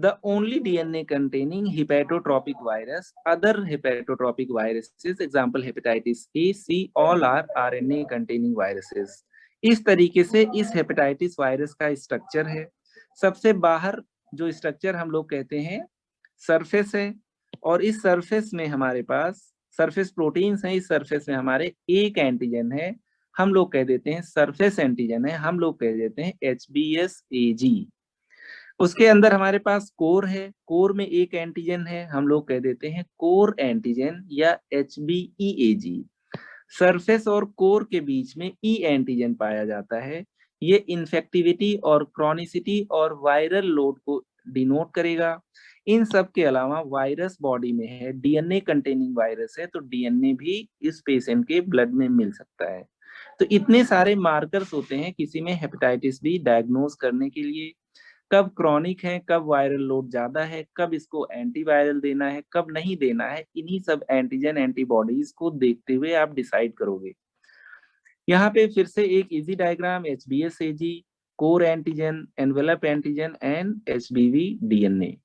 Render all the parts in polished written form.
the only DNA containing hepatotropic virus. Other hepatotropic viruses, example hepatitis A, C, all are RNA containing viruses. इस तरीके से इस hepatitis virus का structure है। सबसे बाहर जो स्ट्रक्चर हम लोग कहते हैं सरफेस है, और इस सरफेस में हमारे पास सरफेस प्रोटीन्स हैं। इस सरफेस में हमारे एक एंटीजन है, हम लोग कह देते हैं सरफेस एंटीजन है, हम लोग कह देते हैं HBsAg। उसके अंदर हमारे पास कोर है, कोर में एक एंटीजन है, हम लोग कह देते हैं कोर एंटीजन या HBeAg। सरफेस और कोर के बीच में ई एंटीजन पाया जाता है। ये इन्फेक्टिविटी और क्रॉनिसिटी और वायरल लोड को डिनोट करेगा। इन सब के अलावा वायरस बॉडी में है, डीएनए कंटेनिंग वायरस है, तो डीएनए भी इस पेशेंट के ब्लड में मिल सकता है। तो इतने सारे मार्कर्स होते हैं किसी में हेपेटाइटिस बी डायग्नोज करने के लिए। कब क्रॉनिक है, कब वायरल लोड ज्यादा है, कब इसको एंटीवायरल देना है, कब नहीं देना है, इन्हीं सब एंटीजन एंटीबॉडीज को देखते हुए आप डिसाइड करोगे। यहाँ पे फिर से एक easy diagram, HBsAg, core antigen, envelope antigen and HBV DNA.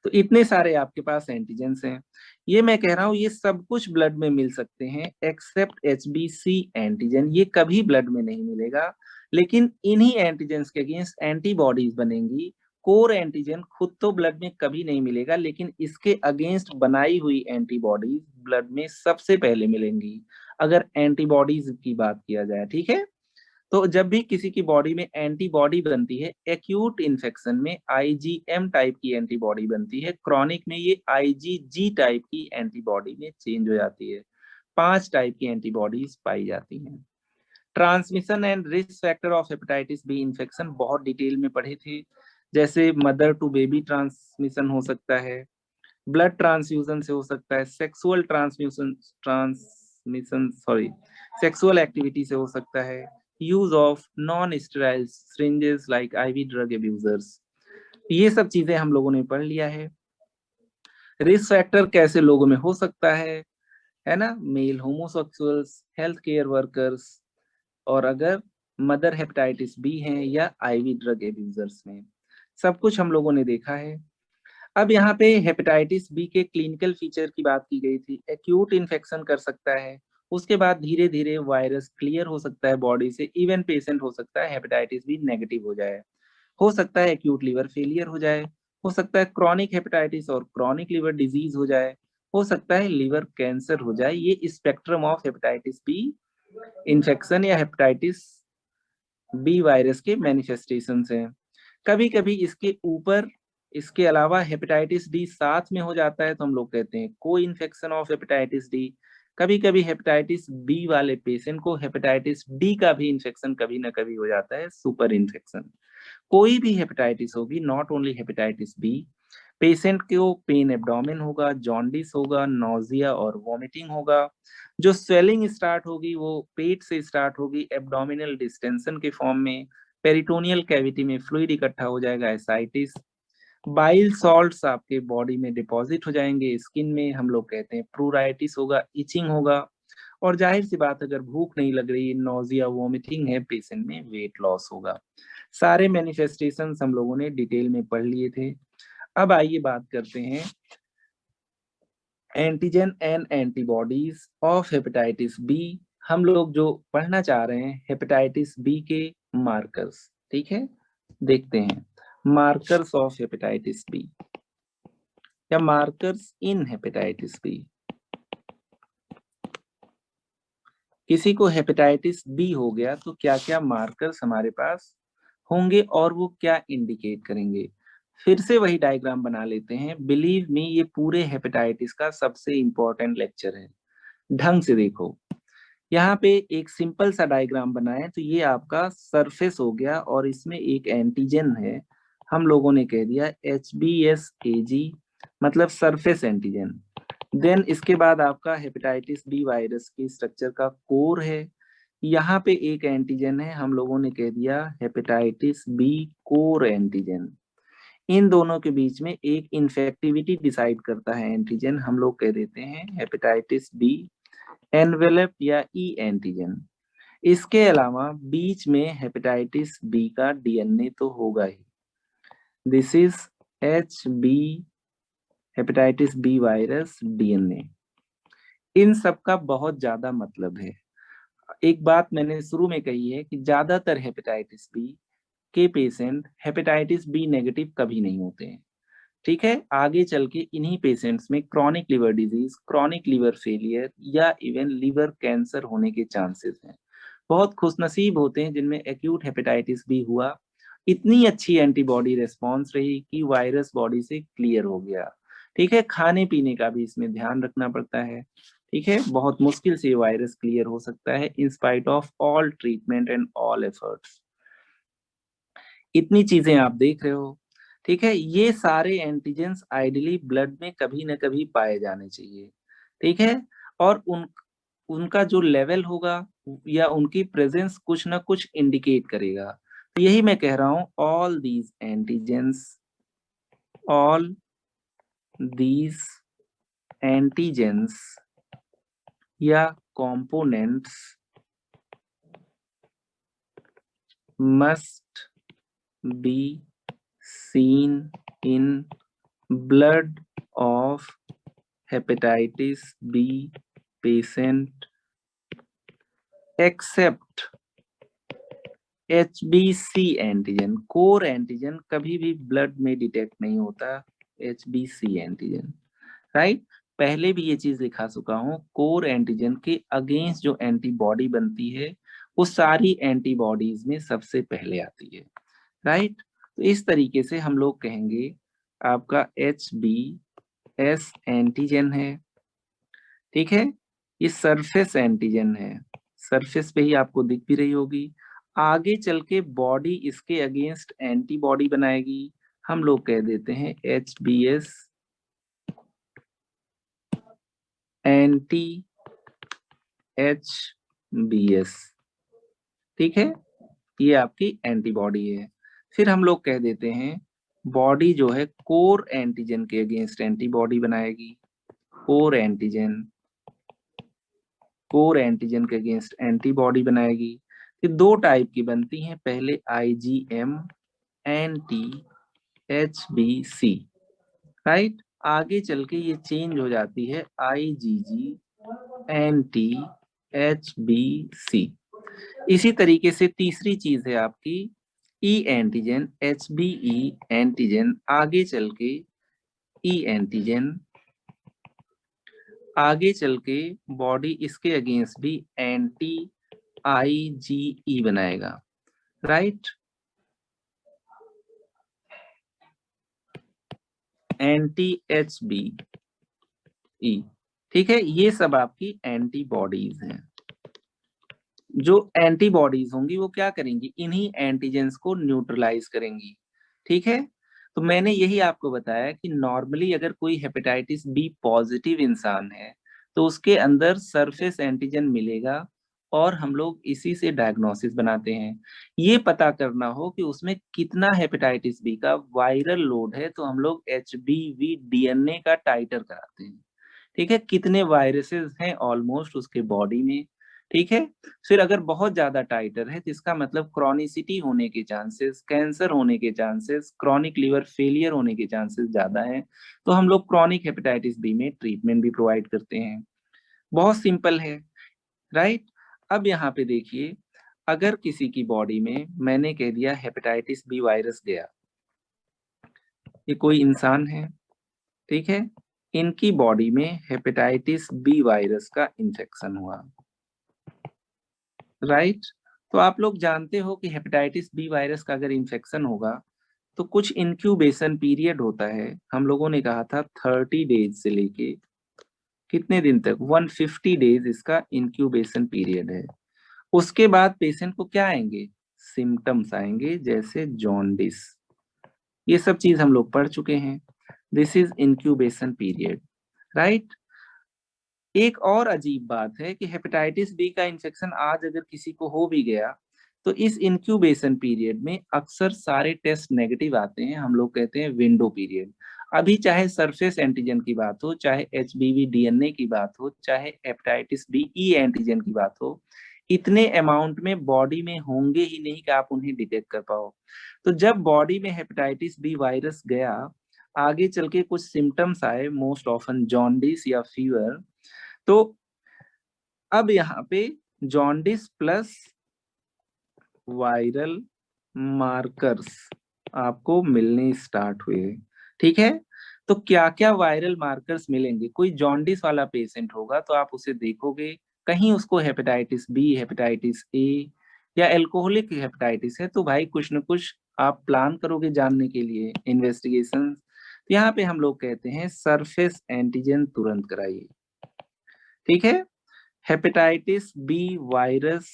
तो इतने सारे आपके पास एंटीजेंस हैं। ये मैं कह रहा हूँ ये सब कुछ ब्लड में मिल सकते हैं एक्सेप्ट HBC एंटीजन, ये कभी ब्लड में नहीं मिलेगा। लेकिन इन्हीं एंटीजेंस के अगेंस्ट एंटीबॉडीज बनेंगी। कोर एंटीजन खुद तो ब्लड में कभी नहीं मिलेगा, लेकिन इसके अगेंस्ट बनाई हुई एंटीबॉडीज ब्लड में सबसे पहले मिलेंगी, अगर एंटीबॉडीज की बात किया जाए। ठीक है, तो जब भी किसी की बॉडी में एंटीबॉडी बनती है, एक्यूट इन्फेक्शन में IgM टाइप की एंटीबॉडी बनती है, क्रॉनिक में ये IgG टाइप की एंटीबॉडी में चेंज हो जाती है। 5 टाइप की एंटीबॉडीज पाई जाती हैं। Transmission and risk factor of hepatitis B infection बहुत डिटेल में पढ़े थे। जैसे मदर टू बेबी ट्रांसमिशन हो सकता है, ब्लड ट्रांसफ्यूजन से हो सकता है, सेक्सुअल एक्टिविटी से हो सकता है, use of non sterile syringes like IV drug abusers. ये सब चीजें हम लोगों ने पढ़ लिया है। रिस्क फैक्टर कैसे लोगों में हो सकता है ना, male homosexuals, health care workers, और अगर मदर हेपेटाइटिस बी है या IV ड्रग अब्यूजर्स में, सब कुछ हम लोगों ने देखा है। अब यहाँ पे हेपेटाइटिस बी के क्लिनिकल फीचर की बात की गई थी। एक्यूट इन्फेक्शन कर सकता है, उसके बाद धीरे धीरे वायरस क्लियर हो सकता है बॉडी से, इवन पेशेंट हो सकता है हेपेटाइटिस बी नेगेटिव हो सकता है एक्यूट लिवर फेलियर हो जाए, हो सकता है क्रॉनिक हेपेटाइटिस और क्रॉनिक लिवर डिजीज हो जाए, हो सकता है लिवर कैंसर हो जाए। ये spectrum of hepatitis B infection या हेपेटाइटिस बी वायरस के मैनिफेस्टेशन हैं। कभी कभी इसके ऊपर इसके अलावा हेपेटाइटिस डी साथ में हो जाता है, तो हम लोग कहते हैं को इन्फेक्शन ऑफ हेपेटाइटिस डी। कभी कभी हेपेटाइटिस बी वाले पेशेंट को हेपेटाइटिस डी का भी इन्फेक्शन कभी ना कभी हो जाता है, सुपर इन्फेक्शन। कोई भी हेपेटाइटिस होगी, not only hepatitis B, patient को पेन एब्डोमेन होगा, जॉन्डिस होगा, नोजिया और वॉमिटिंग होगा। जो स्वेलिंग स्टार्ट होगी वो पेट से स्टार्ट होगी, एब्डोमिनल डिस्टेंशन के फॉर्म में, पेरिटोनियल कैविटी में फ्लूइड इकट्ठा हो जाएगा, एसाइटिस। बाइल सॉल्ट्स आपके बॉडी में डिपॉजिट हो जाएंगे, स्किन में, हम लोग कहते हैं प्रूराइटिस होगा, इचिंग होगा। और जाहिर सी बात, अगर भूख नहीं लग रही, नोजिया वोमिटिंग है, पेशेंट में वेट लॉस होगा। सारे मैनिफेस्टेशंस हम लोगों ने डिटेल में पढ़ लिए थे। अब आइए बात करते हैं antigen and antibodies of hepatitis B. हम लोग जो पढ़ना चाह रहे हैं हेपेटाइटिस बी के मार्कर्स, ठीक है, देखते हैं मार्कर्स ऑफ हेपेटाइटिस बी या मार्कर्स इन हेपेटाइटिस बी। किसी को हेपेटाइटिस बी हो गया तो क्या क्या मार्कर्स हमारे पास होंगे और वो क्या इंडिकेट करेंगे। फिर से वही डायग्राम बना लेते हैं। बिलीव मी, ये पूरे हेपेटाइटिस का सबसे इंपॉर्टेंट लेक्चर है। ढंग से देखो, यहाँ पे एक सिंपल सा डायग्राम बनाए, तो ये आपका सरफेस हो गया और इसमें एक एंटीजन है, हम लोगों ने कह दिया HBsAg, मतलब सरफेस एंटीजन। देन इसके बाद आपका हेपेटाइटिस बी वायरस की स्ट्रक्चर का कोर है, यहाँ पे एक एंटीजन है, हम लोगों ने कह दिया हेपेटाइटिस बी कोर एंटीजन। इन दोनों के बीच में एक इन्फेक्टिविटी डिसाइड करता है एंटीजन, हम लोग कह देते हैं हेपेटाइटिस बी एनवेलप या ई एंटीजन। इसके अलावा बीच में हेपेटाइटिस बी का DNA तो होगा ही, this is HB, hepatitis B virus DNA। इन सब का बहुत ज्यादा मतलब है। एक बात मैंने शुरू में कही है कि ज्यादातर हेपेटाइटिस बी के पेशेंट हेपेटाइटिस बी नेगेटिव कभी नहीं होते हैं। ठीक है, आगे चल के इन्हीं पेशेंट्स में chronic liver disease, chronic liver failure या इवन लिवर कैंसर होने के चांसेस हैं। बहुत खुशनसीब होते हैं जिनमें एक्यूट हेपेटाइटिस बी हुआ, इतनी अच्छी एंटीबॉडी रिस्पॉन्स रही कि वायरस बॉडी से क्लियर हो गया। ठीक है, खाने पीने का भी इसमें ध्यान रखना पड़ता है। ठीक है, बहुत मुश्किल से वायरस क्लियर हो सकता है in spite of all treatment and all efforts. इतनी चीजें आप देख रहे हो। ठीक है, ये सारे एंटीजेंस आइडियली ब्लड में कभी ना कभी पाए जाने चाहिए। ठीक है, और उनका जो लेवल होगा या उनकी प्रेजेंस कुछ ना कुछ इंडिकेट करेगा। तो यही मैं कह रहा हूं, ऑल दीज एंटीजेंस या components must be seen in blood of hepatitis B patient except HBC antigen. Core antigen कभी भी ब्लड में डिटेक्ट नहीं होता, HBC एंटीजन। राइट, पहले भी ये चीज लिखा चुका हूं, कोर एंटीजन के अगेंस्ट जो एंटीबॉडी बनती है वो सारी एंटीबॉडीज में सबसे पहले आती है। राइट, तो इस तरीके से हम लोग कहेंगे आपका HBS एंटीजन है। ठीक है, ये सरफेस एंटीजन है, सरफेस पे ही आपको दिख भी रही होगी। आगे चल के बॉडी इसके अगेंस्ट एंटीबॉडी बनाएगी, हम लोग कह देते हैं HBS एंटी HBS। ठीक है, ये आपकी एंटीबॉडी है। फिर हम लोग कह देते हैं बॉडी जो है कोर एंटीजन के अगेंस्ट एंटीबॉडी बनाएगी, कोर एंटीजन, कोर एंटीजन के अगेंस्ट एंटीबॉडी बनाएगी। ये दो टाइप की बनती हैं, पहले IgM एंटी HBC। राइट, आगे चल के ये चेंज हो जाती है IgG एंटी HBC। इसी तरीके से तीसरी चीज है आपकी E एंटीजन, HBE एंटीजन, आगे चल के E एंटीजन, आगे चल के बॉडी इसके अगेंस्ट भी एंटी IgE बनाएगा। Right, anti HBE। ठीक है, ये सब आपकी एंटीबॉडीज हैं। जो एंटीबॉडीज होंगी वो क्या करेंगी, इन्हीं एंटीजेंस को न्यूट्रलाइज करेंगी। ठीक है, तो मैंने यही आपको बताया कि नॉर्मली अगर कोई हेपेटाइटिस बी पॉजिटिव इंसान है तो उसके अंदर सरफेस एंटीजन मिलेगा और हम लोग इसी से डायग्नोसिस बनाते हैं। ये पता करना हो कि उसमें कितना हेपेटाइटिस बी का वायरल लोड है तो हम लोग HBV DNA का टाइटर कराते हैं। ठीक है, कितने वायरसेस हैं ऑलमोस्ट उसके बॉडी में। ठीक है, फिर अगर बहुत ज्यादा टाइटर है तो इसका मतलब क्रॉनिसिटी होने के चांसेस, कैंसर होने के चांसेस, क्रॉनिक लिवर फेलियर होने के चांसेस ज्यादा है। तो हम लोग क्रॉनिक हेपेटाइटिस बी में ट्रीटमेंट भी प्रोवाइड करते हैं। बहुत सिंपल है। राइट, अब यहाँ पे देखिए, अगर किसी की बॉडी में मैंने कह दिया हेपेटाइटिस बी वायरस गया, ये कोई इंसान है, ठीक है, इनकी बॉडी में हेपेटाइटिस बी वायरस का इंफेक्शन हुआ। राइट, तो आप लोग जानते हो कि हेपेटाइटिस बी वायरस का अगर इन्फेक्शन होगा तो कुछ इंक्यूबेशन पीरियड होता है। हम लोगों ने कहा था 30 डेज से लेके कितने दिन तक, 150 डेज इसका इंक्यूबेशन पीरियड है। उसके बाद पेशेंट को क्या आएंगे, सिम्टम्स आएंगे जैसे जॉन्डिस। ये सब चीज हम लोग पढ़ चुके हैं। This is incubation period. Right, एक और अजीब बात है कि हेपेटाइटिस बी का इन्फेक्शन आज अगर किसी को हो भी गया तो इस इंक्यूबेशन पीरियड में अक्सर सारे टेस्ट नेगेटिव आते हैं, हम लोग कहते हैं विंडो पीरियड। अभी चाहे सरफेस एंटीजन की बात हो, चाहे HBV DNA की बात हो, चाहे हेपेटाइटिस बी E एंटीजन की बात हो, इतने अमाउंट में बॉडी में होंगे ही नहीं कि आप उन्हें डिटेक्ट कर पाओ। तो जब बॉडी में हेपेटाइटिस बी वायरस गया, आगे चल के कुछ सिम्टम्स आए, मोस्ट ऑफन जॉन्डिस या फीवर। तो अब यहाँ पे जॉन्डिस प्लस वायरल मार्कर्स आपको मिलने स्टार्ट हुए। ठीक है, तो क्या क्या वायरल मार्कर्स मिलेंगे? कोई जॉन्डिस वाला पेशेंट होगा तो आप उसे देखोगे, कहीं उसको हेपेटाइटिस बी, हेपेटाइटिस ए या एल्कोहलिक हेपेटाइटिस है, तो भाई कुछ न कुछ आप प्लान करोगे जानने के लिए, इन्वेस्टिगेशन। तो यहाँ पे हम लोग कहते हैं सरफेस एंटीजन तुरंत कराइए। ठीक है, hepatitis B virus,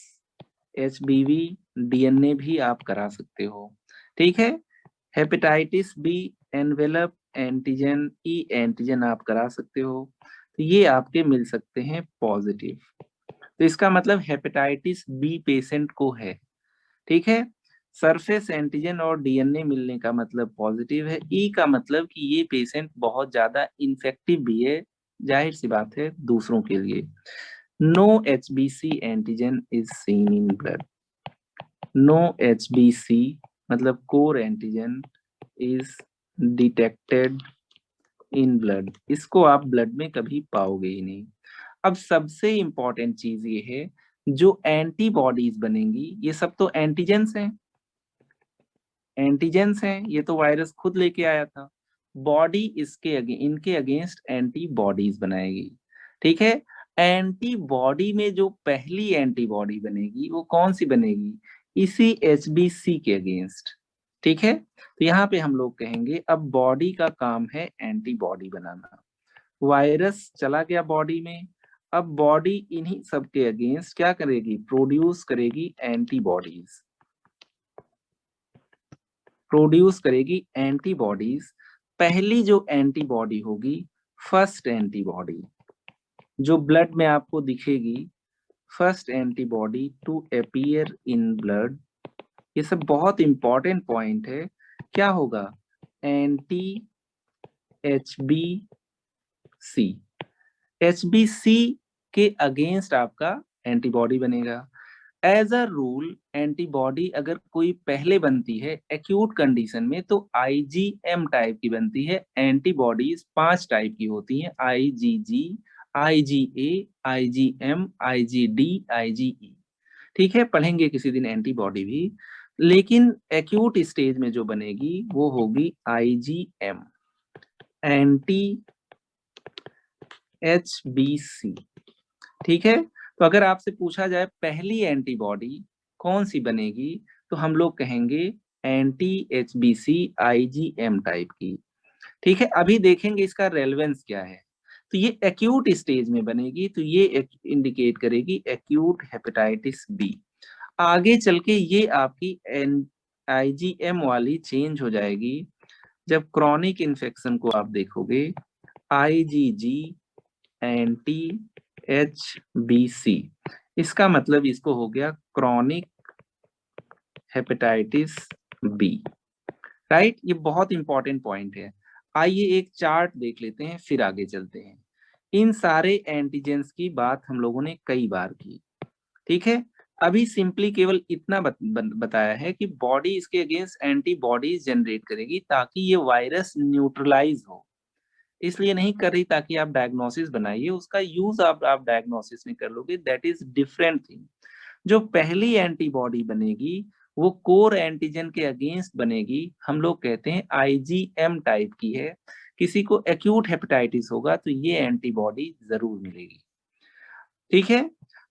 HBV, DNA भी आप करा सकते हो। ठीक है, hepatitis B envelope antigen, E antigen आप करा सकते हो। तो ये आपके मिल सकते हैं पॉजिटिव। तो इसका मतलब हेपेटाइटिस बी पेशेंट को है। ठीक है, सरफेस एंटीजन और डीएनए मिलने का मतलब पॉजिटिव है। ई का मतलब कि ये पेशेंट बहुत ज्यादा इन्फेक्टिव भी है, जाहिर सी बात है दूसरों के लिए। No HBC antigen is seen in blood. No HBC मतलब core antigen is detected in blood, इसको आप ब्लड में कभी पाओगे ही नहीं। अब सबसे इंपॉर्टेंट चीज ये है, जो एंटीबॉडीज बनेंगी, ये सब तो एंटीजेंस हैं, एंटीजेंस हैं, ये तो वायरस खुद लेके आया था। बॉडी इनके अगेंस्ट एंटीबॉडीज बनाएगी। ठीक है, एंटीबॉडी में जो पहली एंटीबॉडी बनेगी वो कौन सी बनेगी? इसी एचबीसी के अगेंस्ट। ठीक है, तो यहाँ पे हम लोग कहेंगे अब बॉडी का काम है एंटीबॉडी बनाना। वायरस चला गया बॉडी में, अब बॉडी इन्हीं सब के अगेंस्ट क्या करेगी? प्रोड्यूस करेगी एंटीबॉडीज, प्रोड्यूस करेगी एंटीबॉडीज। पहली जो एंटीबॉडी होगी, फर्स्ट एंटीबॉडी, जो ब्लड में आपको दिखेगी, first antibody to appear in blood. ये सब बहुत इंपॉर्टेंट पॉइंट है। क्या होगा? Anti H B C, H B C के अगेंस्ट आपका एंटीबॉडी बनेगा। एज अ रूल एंटीबॉडी अगर कोई पहले बनती है एक्यूट कंडीशन में तो आईजीएम टाइप की बनती है। एंटीबॉडीज 5 टाइप की होती हैं, IgG, IgA, IgM, IgD, IgE. ठीक है, पढ़ेंगे किसी दिन एंटीबॉडी भी। लेकिन एक्यूट स्टेज में जो बनेगी वो होगी आईजीएम, एंटी एचबीसी। ठीक है, तो अगर आपसे पूछा जाए पहली एंटीबॉडी कौन सी बनेगी, तो हम लोग कहेंगे एंटी एचबीसी आईजीएम टाइप की। ठीक है, अभी देखेंगे इसका रेलेवेंस क्या है। तो ये एक्यूट स्टेज में बनेगी, तो ये इंडिकेट करेगी एक्यूट हेपेटाइटिस बी। आगे चल के ये आपकी आईजीएम वाली चेंज हो जाएगी जब क्रॉनिक इन्फेक्शन को आप देखोगे, IgG, anti H B C. इसका मतलब इसको हो गया क्रॉनिक हेपेटाइटिस बी। राइट, ये बहुत इंपॉर्टेंट पॉइंट है। आइए एक चार्ट देख लेते हैं फिर आगे चलते हैं। इन सारे एंटीजेंस की बात हम लोगों ने कई बार की। ठीक है, अभी सिंपली केवल इतना बताया है कि बॉडी इसके अगेंस्ट एंटीबॉडीज जनरेट करेगी ताकि ये वायरस न्यूट्रलाइज हो। इसलिए नहीं कर रही ताकि आप डायग्नोसिस बनाइए, उसका यूज आप डायग्नोसिस में कर लोगे, दैट इज डिफरेंट थिंग। जो पहली एंटीबॉडी बनेगी वो कोर एंटीजन के अगेंस्ट बनेगी, हम लोग कहते हैं आईजीएम टाइप की है। किसी को एक्यूट हेपेटाइटिस होगा तो ये एंटीबॉडी जरूर मिलेगी। ठीक है,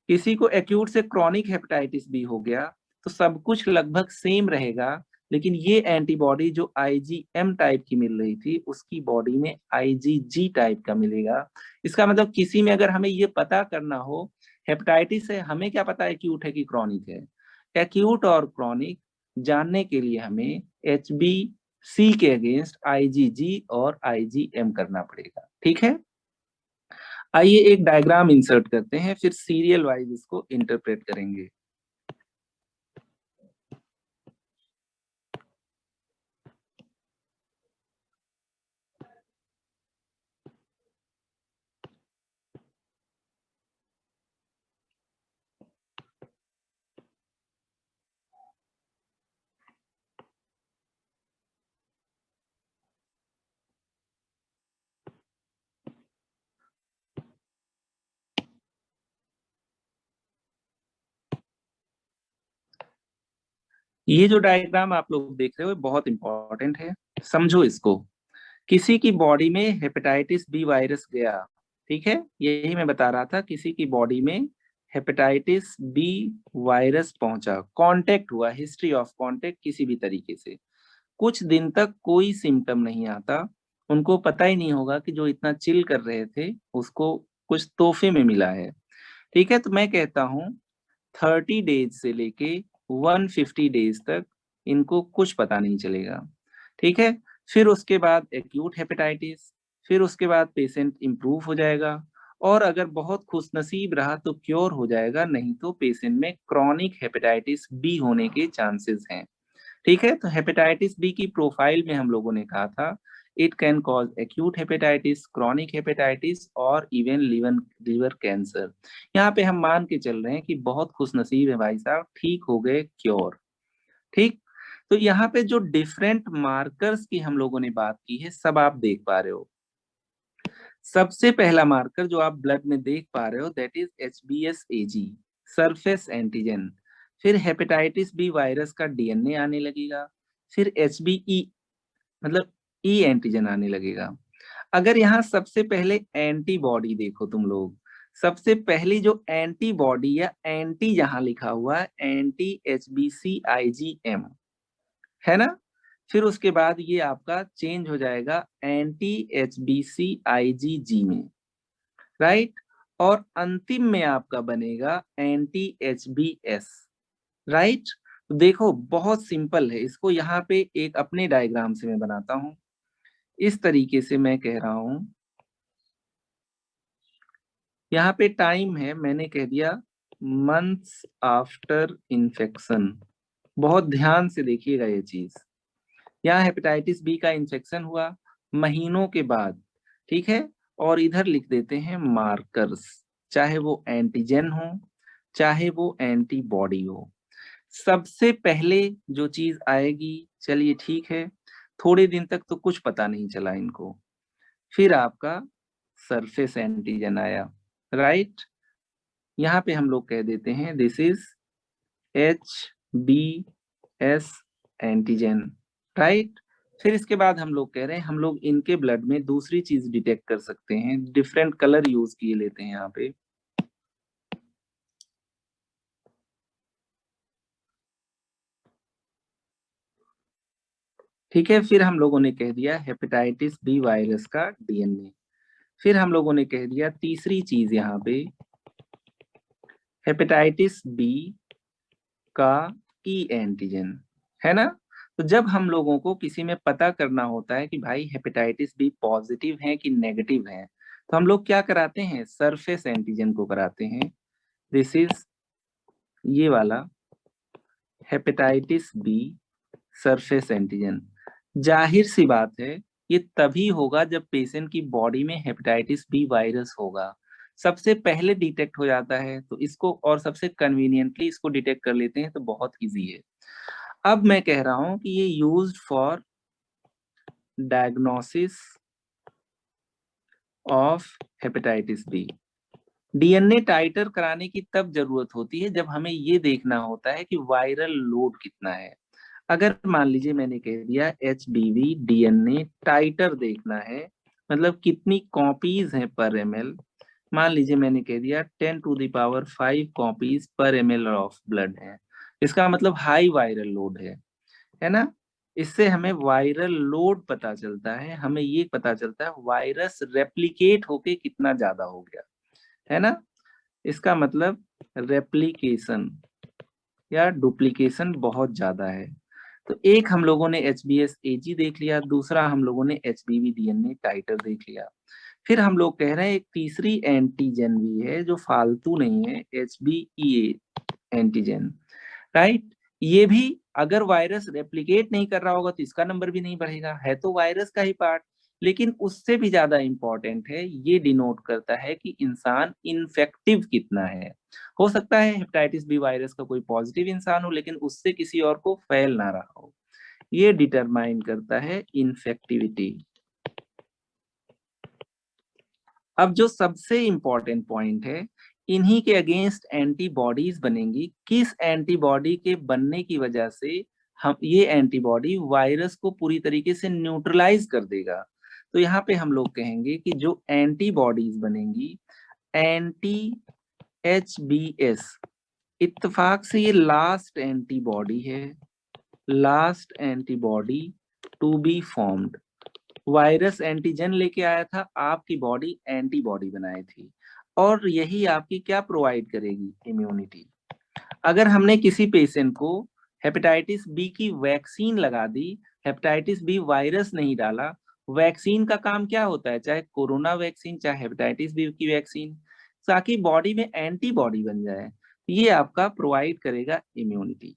किसी को एक्यूट से क्रॉनिक हेपेटाइटिस भी हो गया तो सब कुछ लगभग सेम रहेगा, लेकिन ये एंटीबॉडी जो आईजीएम टाइप की मिल रही थी उसकी बॉडी में आईजीजी टाइप का मिलेगा। इसका मतलब किसी में अगर हमें ये पता करना हो हेपेटाइटिस है, हमें क्या पता एक्यूट है कि क्रॉनिक है? एक्यूट और क्रॉनिक जानने के लिए हमें एच बी सी के अगेंस्ट आईजीजी और आईजीएम करना पड़ेगा। ठीक है, आइए एक डायग्राम इंसर्ट करते हैं, फिर सीरियल वाइज इसको इंटरप्रेट करेंगे। ये जो डायग्राम आप लोग देख रहे हो बहुत इंपॉर्टेंट है, समझो इसको। किसी की बॉडी में हेपेटाइटिस बी वायरस गया, ठीक है, यही मैं बता रहा था, किसी की बॉडी में हेपेटाइटिस बी वायरस पहुंचा, कांटेक्ट हुआ, हिस्ट्री ऑफ कांटेक्ट किसी भी तरीके से, कुछ दिन तक कोई सिम्टम नहीं आता, उनको पता ही नहीं होगा कि जो इतना चिल कर रहे थे उसको कुछ तोहफे में मिला है, ठीक है। तो मैं कहता हूँ 30 डेज से लेके 150 डेज तक इनको कुछ पता नहीं चलेगा, ठीक है। फिर उसके बाद एक्यूट हेपेटाइटिस, फिर उसके बाद पेशेंट इम्प्रूव हो जाएगा, और अगर बहुत खुशनसीब रहा तो क्योर हो जाएगा, नहीं तो पेशेंट में क्रॉनिक हेपेटाइटिस बी होने के चांसेस हैं, ठीक है। तो हेपेटाइटिस बी की प्रोफाइल में हम लोगों ने कहा था it can cause acute hepatitis, chronic hepatitis और इवन लिवर कैंसर। यहाँ पे हम मान के चल रहे हैं कि बहुत खुशनसीब है भाई साहब, ठीक हो गए, क्योर, ठीक। तो यहाँ पे जो डिफरेंट मार्कर्स की हम लोगों ने बात की है सब आप देख पा रहे हो। सबसे पहला मार्कर जो आप ब्लड में देख पा रहे हो that is HBsAg, surface antigen. फिर हेपेटाइटिस बी वायरस का डीएनए आने लगेगा, फिर HBe मतलब ई एंटीजन आने लगेगा। अगर यहाँ सबसे पहले एंटीबॉडी देखो तुम लोग, सबसे पहली जो एंटीबॉडी या एंटी जहां लिखा हुआ है एंटी HBcIgM, है ना, फिर उसके बाद ये आपका चेंज हो जाएगा एंटी HBcIgG में, राइट, और अंतिम में आपका बनेगा एंटी HBs, राइट। तो देखो बहुत सिंपल है, इसको यहाँ पे एक अपने डायग्राम से मैं बनाता हूँ, इस तरीके से मैं कह रहा हूं, यहाँ पे टाइम है, मैंने कह दिया मंथ्स आफ्टर इन्फेक्शन। बहुत ध्यान से देखिएगा ये चीज, यहाँ हेपेटाइटिस बी का इन्फेक्शन हुआ महीनों के बाद, ठीक है, और इधर लिख देते हैं मार्कर्स, चाहे वो एंटीजन हो चाहे वो एंटीबॉडी हो। सबसे पहले जो चीज आएगी, चलिए ठीक है, थोड़े दिन तक तो कुछ पता नहीं चला इनको, फिर आपका सरफेस एंटीजन आया, राइट। यहाँ पे हम लोग कह देते हैं this is HBs antigen, right. फिर इसके बाद हम लोग कह रहे हैं हम लोग इनके ब्लड में दूसरी चीज डिटेक्ट कर सकते हैं, डिफरेंट कलर यूज किए लेते हैं यहाँ पे, ठीक है। फिर हम लोगों ने कह दिया हेपेटाइटिस बी वायरस का डीएनए, फिर हम लोगों ने कह दिया तीसरी चीज यहाँ पे हेपेटाइटिस बी का ई एंटीजन, है ना। तो जब हम लोगों को किसी में पता करना होता है कि भाई हेपेटाइटिस बी पॉजिटिव है कि नेगेटिव है, तो हम लोग क्या कराते हैं, सरफेस एंटीजन को कराते हैं, दिस इज ये वाला हेपेटाइटिस बी सरफेस एंटीजन। जाहिर सी बात है ये तभी होगा जब पेशेंट की बॉडी में हेपेटाइटिस बी वायरस होगा, सबसे पहले डिटेक्ट हो जाता है तो इसको, और सबसे कन्वीनियंटली इसको डिटेक्ट कर लेते हैं तो बहुत इजी है। अब मैं कह रहा हूं कि ये used for diagnosis of hepatitis B. DNA titre कराने की तब जरूरत होती है जब हमें ये देखना होता है कि वायरल लोड कितना है। अगर मान लीजिए मैंने कह दिया HBV डीएनए टाइटर देखना है, मतलब कितनी कॉपीज हैं पर ml, मान लीजिए मैंने कह दिया 10⁵ कॉपीज पर ml ऑफ ब्लड है, इसका मतलब हाई वायरल लोड है ना। इससे हमें वायरल लोड पता चलता है, हमें ये पता चलता है वायरस रेप्लिकेट होके कितना ज्यादा हो गया, है ना। इसका मतलब रेप्लिकेशन या डुप्लीकेशन बहुत ज्यादा है। तो एक हम लोगों ने HBsAg देख लिया, दूसरा हम लोगों ने HBV डीएनए टाइटर देख लिया, फिर हम लोग कह रहे हैं एक तीसरी एंटीजन भी है जो फालतू नहीं है, HBeA एंटीजन, राइट। ये भी अगर वायरस रेप्लिकेट नहीं कर रहा होगा तो इसका नंबर भी नहीं बढ़ेगा, है तो वायरस का ही पार्ट, लेकिन उससे भी ज्यादा इंपॉर्टेंट है, ये डिनोट करता है कि इंसान इन्फेक्टिव कितना है। हो सकता है हेपेटाइटिस बी वायरस का कोई पॉजिटिव इंसान हो लेकिन उससे किसी और को फैल ना रहा हो, ये डिटरमाइन करता है इन्फेक्टिविटी। अब जो सबसे इंपॉर्टेंट पॉइंट है, इन्हीं के अगेंस्ट एंटीबॉडीज बनेंगी, किस एंटीबॉडी के बनने की वजह से हम ये एंटीबॉडी वायरस को पूरी तरीके से न्यूट्रलाइज कर देगा। तो यहाँ पे हम लोग कहेंगे कि जो एंटीबॉडीज बनेंगी, एंटी HBS, इत्तेफाक से ये लास्ट एंटीबॉडी है, last antibody to be formed. Virus antigen लेके आया था, आपकी बॉडी एंटीबॉडी बनाई थी, और यही आपकी क्या प्रोवाइड करेगी, इम्यूनिटी। अगर हमने किसी पेशेंट को हेपेटाइटिस बी की वैक्सीन लगा दी, हेपेटाइटिस बी वायरस नहीं डाला, वैक्सीन का काम क्या होता है, चाहे कोरोना वैक्सीन चाहे हेपेटाइटिस बी की वैक्सीन, ताकि बॉडी में एंटीबॉडी बन जाए। ये आपका प्रोवाइड करेगा इम्यूनिटी,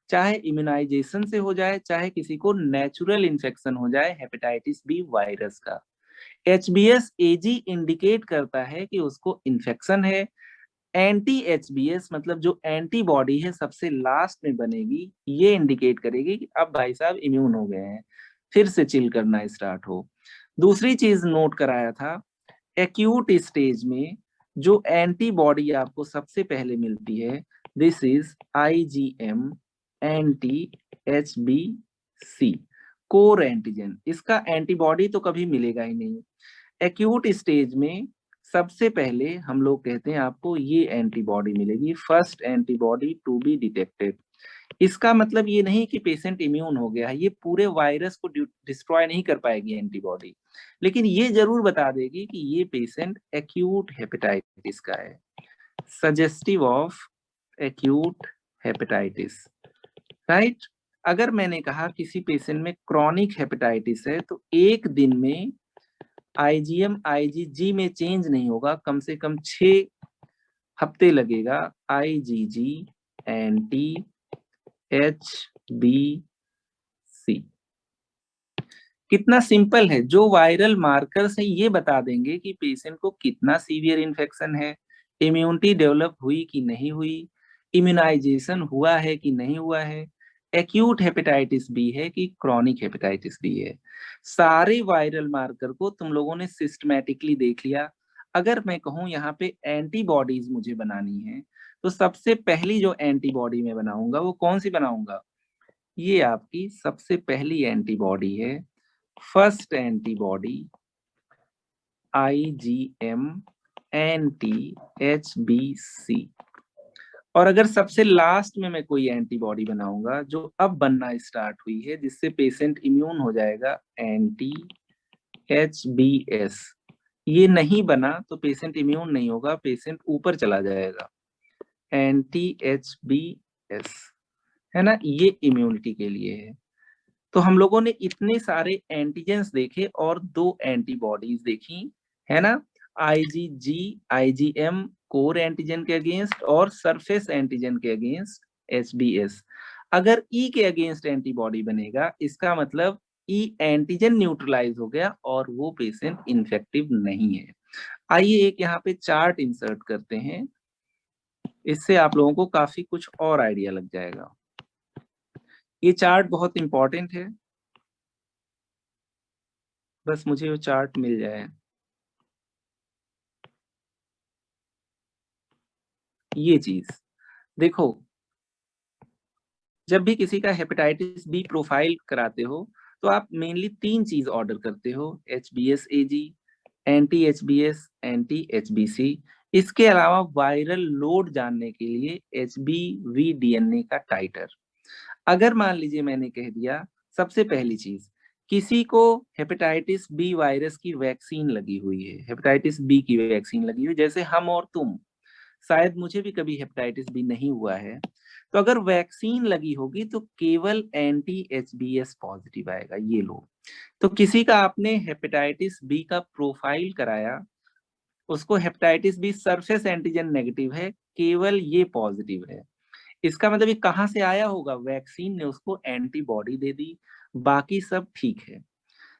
चाहे इम्यूनाइजेशन से हो जाए, चाहे किसी को नेचुरल इन्फेक्शन हो जाए हेपेटाइटिस बी वायरस का। HBS AG इंडिकेट करता है कि उसको इन्फेक्शन है। एंटी HBS मतलब जो एंटीबॉडी है सबसे लास्ट में बनेगी, ये इंडिकेट करेगी कि अब भाई साहब इम्यून हो गए हैं, फिर से चिल करना स्टार्ट हो। दूसरी चीज नोट कराया था, एक्यूट स्टेज में जो एंटीबॉडी आपको सबसे पहले मिलती है, this is IgM anti HBC core antigen. इसका एंटीबॉडी तो कभी मिलेगा ही नहीं। एक्यूट स्टेज में सबसे पहले हम लोग कहते हैं आपको ये एंटीबॉडी मिलेगी, first antibody to be detected. इसका मतलब ये नहीं कि पेशेंट इम्यून हो गया है, ये पूरे वायरस को डिस्ट्रॉय नहीं कर पाएगी एंटीबॉडी, लेकिन ये जरूर बता देगी कि ये पेशेंट एक्यूट हेपेटाइटिस का है, suggestive of acute hepatitis, right. अगर मैंने कहा किसी पेशेंट में क्रॉनिक हेपेटाइटिस है, तो एक दिन में IgM IgG में चेंज नहीं होगा, कम से कम 6 हफ्ते लगेगा IgG एंटी HBC। कितना सिंपल है, जो वायरल मार्कर्स है ये बता देंगे कि पेशेंट को कितना सीवियर इन्फेक्शन है, इम्यूनिटी डेवलप हुई कि नहीं हुई, इम्यूनाइजेशन हुआ है कि नहीं हुआ है, एक्यूट हेपेटाइटिस बी है कि क्रॉनिक हेपेटाइटिस बी है। सारे वायरल मार्कर को तुम लोगों ने सिस्टमैटिकली देख लिया। अगर मैं कहूँ यहाँ पे एंटीबॉडीज मुझे बनानी है, तो सबसे पहली जो एंटीबॉडी मैं बनाऊंगा वो कौन सी बनाऊंगा, ये आपकी सबसे पहली एंटीबॉडी है, first antibody IgM anti HBC। और अगर सबसे लास्ट में मैं कोई एंटीबॉडी बनाऊंगा जो अब बनना स्टार्ट हुई है, जिससे पेशेंट इम्यून हो जाएगा, एंटी HBS। ये नहीं बना तो पेशेंट इम्यून नहीं होगा, पेशेंट ऊपर चला जाएगा, एंटी HBS, है ना, ये इम्यूनिटी के लिए है। तो हम लोगों ने इतने सारे एंटीजेंस देखे और 2 एंटीबॉडीज देखी, है ना, IgG IgM कोर एंटीजन के अगेंस्ट और सरफेस एंटीजन के अगेंस्ट HBS। अगर E के अगेंस्ट एंटीबॉडी बनेगा, इसका मतलब E एंटीजन न्यूट्रलाइज हो गया और वो पेशेंट इन्फेक्टिव नहीं है। आइए एक यहाँ पे चार्ट इंसर्ट करते हैं, इससे आप लोगों को काफी कुछ और आइडिया लग जाएगा। ये चार्ट बहुत इंपॉर्टेंट है, बस मुझे वो चार्ट मिल जाए। ये चीज देखो, जब भी किसी का हेपेटाइटिस बी प्रोफाइल कराते हो, तो आप मेनली 3 चीज ऑर्डर करते हो, HBS AG, anti HBS anti HBC। इसके अलावा वायरल लोड जानने के लिए HBV DNA का टाइटर। अगर मान लीजिए मैंने कह दिया सबसे पहली चीज, किसी को हेपेटाइटिस बी वायरस की वैक्सीन लगी हुई है, हेपेटाइटिस बी की वैक्सीन लगी हुई, जैसे हम और तुम, शायद मुझे भी कभी हेपेटाइटिस बी नहीं हुआ है, तो अगर वैक्सीन लगी होगी तो केवल एंटी HBS पॉजिटिव आएगा, ये लो। तो किसी का आपने हेपेटाइटिस बी का प्रोफाइल कराया, उसको hepatitis B surface antigen negative है, केवल ये पॉजिटिव है, इसका मतलब ये कहाँ से आया होगा, वैक्सीन ने उसको एंटीबॉडी दे दी, बाकी सब ठीक है।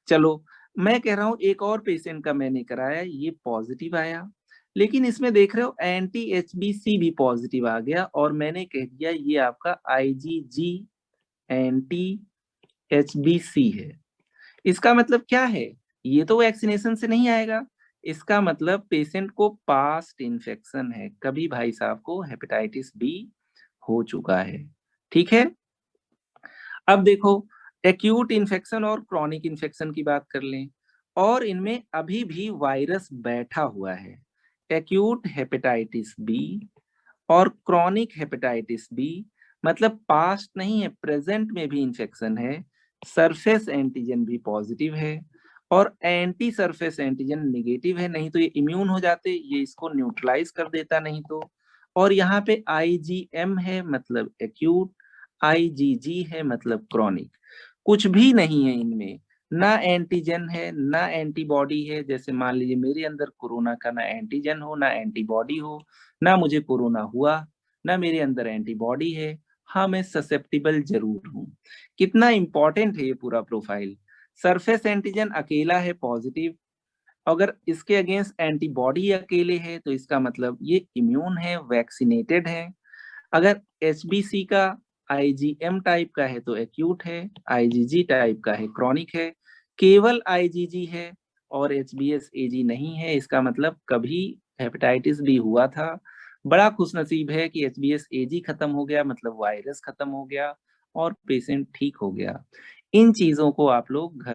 चलो, मैं कह रहा हूँ एक और पेशेंट का मैंने कराया, ये पॉजिटिव आया, लेकिन इसमें देख रहे हो एंटी HBC भी पॉजिटिव आ गया, और मैंने कह दिया ये आपका IgG एंटी HBC है। इसका मतलब क्या है, ये तो वैक्सीनेशन से नहीं आएगा, इसका मतलब पेशेंट को पास्ट इन्फेक्शन है, कभी भाई साहब को हेपेटाइटिस बी हो चुका है, ठीक है। अब देखो, एक्यूट इन्फेक्शन और क्रॉनिक इन्फेक्शन की बात कर लें, और इनमें अभी भी वायरस बैठा हुआ है। एक्यूट हेपेटाइटिस बी और क्रॉनिक हेपेटाइटिस बी, मतलब पास्ट नहीं है, प्रेजेंट में भी इन्फेक्शन है, सरफेस एंटीजन भी पॉजिटिव है और एंटी सरफेस एंटीजन निगेटिव है, नहीं तो ये इम्यून हो जाते, ये इसको न्यूट्रलाइज कर देता नहीं तो। और यहाँ पे आईजीएम है मतलब एक्यूट, आईजीजी है मतलब क्रॉनिक। कुछ भी नहीं है इनमें, ना एंटीजन है ना एंटीबॉडी है। जैसे मान लीजिए मेरे अंदर कोरोना का ना एंटीजन हो ना एंटीबॉडी हो, ना मुझे कोरोना हुआ ना मेरे अंदर एंटीबॉडी है, हाँ मैं ससेप्टिबल जरूर हूँ। कितना इंपॉर्टेंट है ये पूरा प्रोफाइल। सरफेस एंटीजन अकेला है पॉजिटिव, अगर इसके अगेंस्ट एंटीबॉडी अकेले है तो इसका मतलब ये इम्यून है, वैक्सीनेटेड है। अगर एचबीसी का आईजीएम टाइप का है तो एक्यूट है, आईजीजी टाइप का है क्रॉनिक है, केवल आईजीजी है और एचबीएस एजी नहीं है, इसका मतलब कभी हेपेटाइटिस बी हुआ था। बड़ा खुशनसीब है कि एचबीएस एजी खत्म हो गया, मतलब वायरस खत्म हो गया और पेशेंट ठीक हो गया। इन चीजों को आप लोग घर